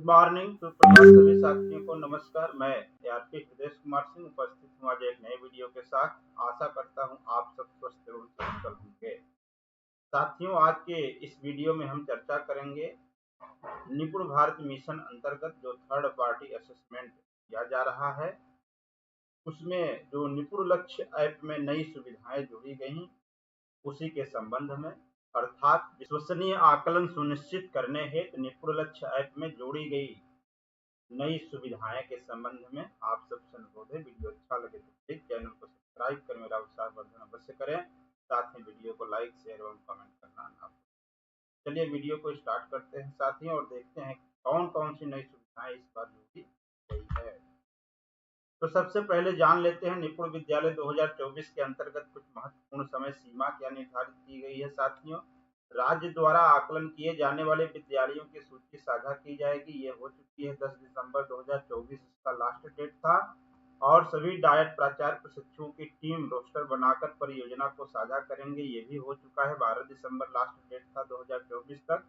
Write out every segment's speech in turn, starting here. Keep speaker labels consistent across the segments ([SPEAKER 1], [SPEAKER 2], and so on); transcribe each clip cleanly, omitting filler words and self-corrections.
[SPEAKER 1] Morning, सुप्रभात सभी साथियों को नमस्कार। मैं आरपी हृदय कुमार सिंह उपस्थित हूँ आज एक नए वीडियो के साथ। आशा करता हूँ आप सब स्वस्थ एवं कुशल होंगे। साथियों, आज के इस वीडियो में हम चर्चा करेंगे निपुण भारत मिशन अंतर्गत जो थर्ड पार्टी असेसमेंट किया जा रहा है, उसमें जो निपुण लक्ष्य ऐप में नई सुविधाएं जोड़ी गई उसी के संबंध में, अर्थात विश्वसनीय आकलन सुनिश्चित करने हेतु निपुण लक्ष्य ऐप में जोड़ी गई नई सुविधाएं के संबंध में आप सबसे अनुरोध है। वीडियो अच्छा लगे तो प्लीज चैनल को सब्सक्राइब कर मेरा उत्साह वर्धन अवश्य करें, साथ ही वीडियो को लाइक शेयर एवं कमेंट करना ना भूलें। चलिए वीडियो को स्टार्ट करते हैं साथियों और देखते हैं कौन कौन सी नई सुविधाएं इस बार जोड़ी गई है। तो सबसे पहले जान लेते हैं निपुण विद्यालय 2024 के अंतर्गत कुछ महत्वपूर्ण समय सीमा क्या निर्धारित की गई है। साथियों, राज्य द्वारा आकलन किए जाने वाले विद्यालयों की सूची साझा की जाएगी। ये हो चुकी है 10 दिसंबर 2024 इसका लास्ट डेट था, और सभी डायट प्राचार्य प्रशिक्षुओं की टीम रोस्टर बनाकर परियोजना को साझा करेंगे। ये भी हो चुका है, 12 दिसंबर लास्ट डेट था 2024 तक।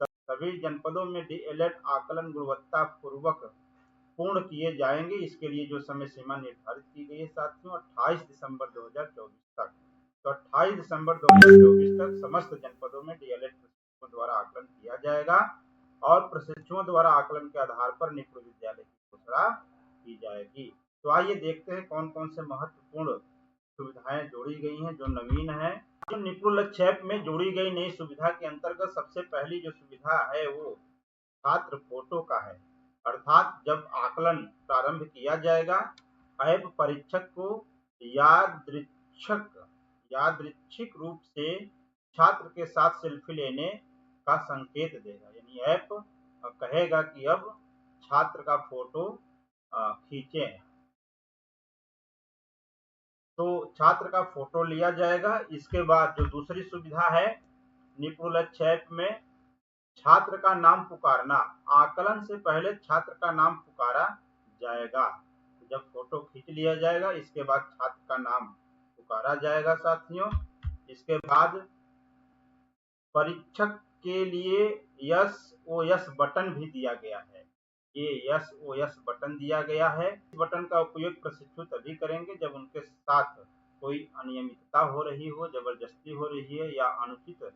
[SPEAKER 1] सभी जनपदों में डीएलएड आकलन गुणवत्ता पूर्वक पूर्ण किए जाएंगे। इसके लिए जो समय सीमा निर्धारित की गई है साथियों, 28 दिसंबर 2024 तक। तो 28 दिसंबर 2024 तक समस्त जनपदों में डीएलएड प्रशिक्षुओं द्वारा आकलन किया जाएगा और प्रशिक्षुओं द्वारा आकलन के आधार पर निपुण विद्यालय की घोषणा की जाएगी। तो आइए देखते हैं कौन कौन से महत्वपूर्ण सुविधाएं जोड़ी गई हैं जो नवीन है। जो निपुण लक्ष्य ऐप में जोड़ी गई नई सुविधा के अंतर्गत सबसे पहली जो सुविधा है वो छात्र फोटो का है। अर्थात जब आकलन प्रारंभ किया जाएगा, ऐप परीक्षक को यादृच्छिक रूप से छात्र के साथ सेल्फी लेने का संकेत देगा। यानी ऐप कहेगा कि अब छात्र का फोटो खींचें, तो छात्र का फोटो लिया जाएगा। इसके बाद जो दूसरी सुविधा है निपुण लक्ष्य ऐप में, छात्र का नाम पुकारना। आकलन से पहले छात्र का नाम पुकारा जाएगा। जब फोटो खींच लिया जाएगा इसके बाद छात्र का नाम पुकारा जाएगा साथियों। इसके बाद परीक्षक के लिए SOS बटन भी दिया गया है। ये SOS बटन दिया गया है। इस बटन का उपयोग प्रशिक्षु तभी करेंगे जब उनके साथ कोई अनियमितता हो रही हो, जबरदस्ती हो रही है या अनुचित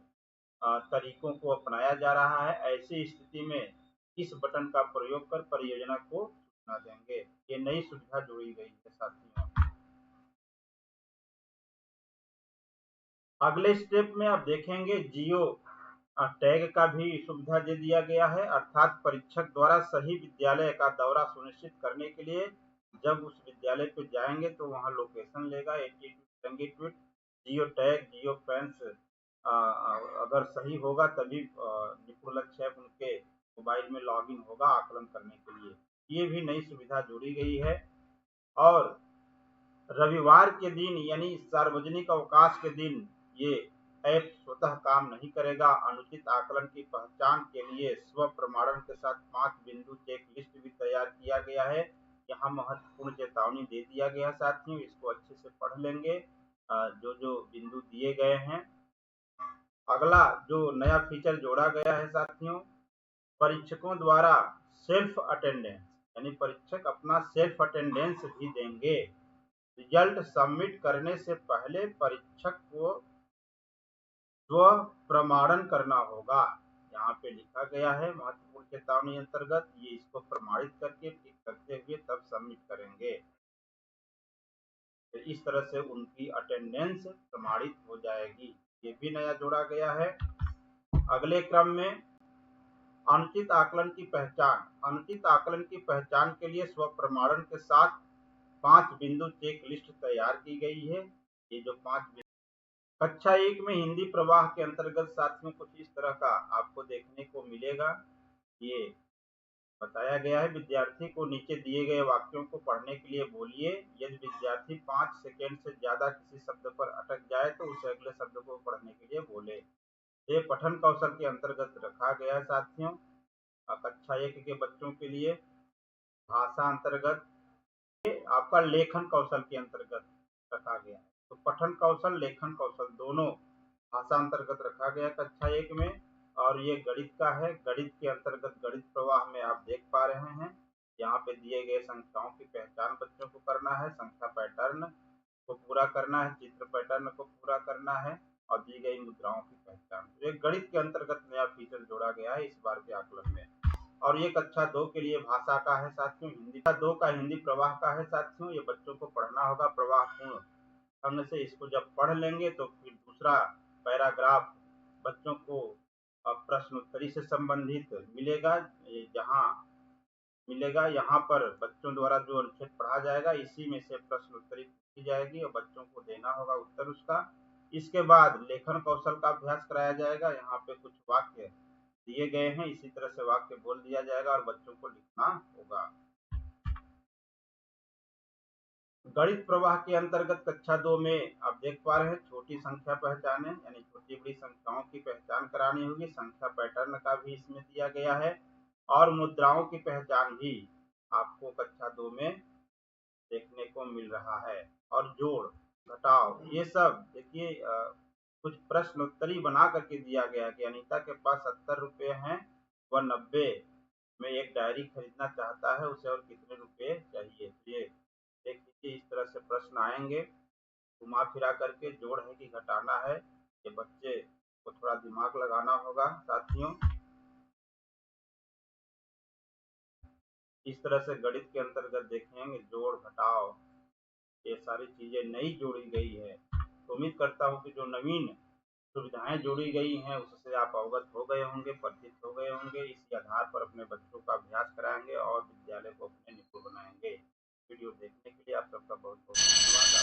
[SPEAKER 1] तरीकों को अपनाया जा रहा है। ऐसी स्थिति में इस बटन का प्रयोग कर परियोजना को सूचना देंगे। ये नई सुविधा जोड़ी गई है साथियों। अगले स्टेप में आप देखेंगे जियो टैग का भी सुविधा दे दिया गया है। अर्थात परीक्षक द्वारा सही विद्यालय का दौरा सुनिश्चित करने के लिए जब उस विद्यालय को जाएंगे तो वहां लोकेशन लेगा, ट्वीट जियो टैग जियो पेंस अगर सही होगा तभी निपुण लक्ष्य ऐप उनके मोबाइल में लॉगिन होगा आकलन करने के लिए। ये भी नई सुविधा जोड़ी गई है। और रविवार के दिन यानी सार्वजनिक अवकाश के दिन ये ऐप स्वतः काम नहीं करेगा। अनुचित आकलन की पहचान के लिए स्व प्रमाणन के साथ 5 बिंदु चेक लिस्ट भी तैयार किया गया है। यहाँ महत्वपूर्ण चेतावनी दे दिया गया साथियों, इसको अच्छे से पढ़ लेंगे जो जो बिंदु दिए गए हैं। अगला जो नया फीचर जोड़ा गया है साथियों, परीक्षकों द्वारा सेल्फ अटेंडेंस, यानी परीक्षक अपना सेल्फ अटेंडेंस भी देंगे। रिजल्ट सबमिट करने से पहले परीक्षक को स्व प्रमाणन करना होगा। यहाँ पे लिखा गया है महत्वपूर्ण चेतावनी अंतर्गत ये इसको प्रमाणित करके टिक करते हुए तब सबमिट करेंगे। तो इस तरह से उनकी अटेंडेंस प्रमाणित हो जाएगी। ये भी नया जोड़ा गया है। अगले क्रम में अनुचित आकलन की पहचान। अनुचित आकलन की पहचान के लिए स्व प्रमाणन के साथ 5 बिंदु चेक लिस्ट तैयार की गई है। ये जो 5 कक्षा 1 में हिंदी प्रवाह के अंतर्गत साथियों कुछ इस तरह का आपको देखने को मिलेगा। ये बताया गया है, विद्यार्थी को नीचे दिए गए वाक्यों को पढ़ने के लिए बोलिए। यदि विद्यार्थी 5 सेकेंड से ज्यादा किसी शब्द पर अटक जाए तो उसे अगले शब्द को पढ़ने के लिए बोले। ये पठन कौशल के अंतर्गत रखा गया है साथियों। कक्षा 1 के बच्चों के लिए भाषा अंतर्गत आपका लेखन कौशल के अंतर्गत रखा गया है। तो पठन कौशल लेखन कौशल दोनों भाषा अंतर्गत रखा गया कक्षा 1 में। और ये गणित का है। गणित के अंतर्गत गणित प्रवाह में आप देख पा रहे हैं, यहाँ पे दिए गए संख्याओं की पहचान बच्चों को करना है, संख्या पैटर्न को पूरा करना है, चित्र पैटर्न को पूरा करना है और दी गई मुद्राओं की पहचान। तो एक गणित के अंतर्गत नया फीचर जोड़ा गया है इस बार के आकलन में। और ये कक्षा 2 के लिए भाषा का है साथियों, हिंदी। कक्षा 2 का हिंदी प्रवाह का है साथियों। ये बच्चों को पढ़ना होगा प्रवाह पूर्ण ढंग से। इसको जब पढ़ लेंगे तो फिर दूसरा पैराग्राफ बच्चों को प्रश्नोत्तरी से संबंधित मिलेगा, यहाँ पर बच्चों द्वारा जो अनुच्छेद पढ़ा जाएगा इसी में से प्रश्नोत्तरी पूछी जाएगी और बच्चों को देना होगा उत्तर उसका। इसके बाद लेखन कौशल का अभ्यास कराया जाएगा। यहाँ पे कुछ वाक्य दिए गए हैं, इसी तरह से वाक्य बोल दिया जाएगा और बच्चों को लिखना होगा। गणित प्रवाह के अंतर्गत कक्षा 2 में आप देख पा रहे हैं छोटी संख्या पहचाने, यानी छोटी बड़ी संख्याओं की पहचान करानी होगी। संख्या पैटर्न का भी इसमें दिया गया है और मुद्राओं की पहचान भी आपको कक्षा 2 में देखने को मिल रहा है। और जोड़ घटाव ये सब देखिए, कुछ प्रश्नोत्तरी बना करके दिया गया कि अनीता के पास 70 रुपये हैं, वह 90 में एक डायरी खरीदना चाहता है, उसे और कितने रुपए चाहिए। तो ये देख लीजिए, इस तरह से प्रश्न आएंगे घुमा फिरा करके, जोड़ है कि घटाना है, ये बच्चे को थोड़ा दिमाग लगाना होगा साथियों। इस तरह से गणित के अंतर्गत देखेंगे जोड़ घटाव ये सारी चीजें नई जोड़ी गई है। तो उम्मीद करता हूँ कि जो नवीन सुविधाएं जोड़ी गई हैं उससे आप अवगत हो गए होंगे, परिचित हो गए होंगे। इसी आधार पर अपने बच्चों का अभ्यास कराएंगे और विद्यालय को अपने निपुण बनाएंगे। वीडियो देखने के लिए आप सबका बहुत बहुत धन्यवाद।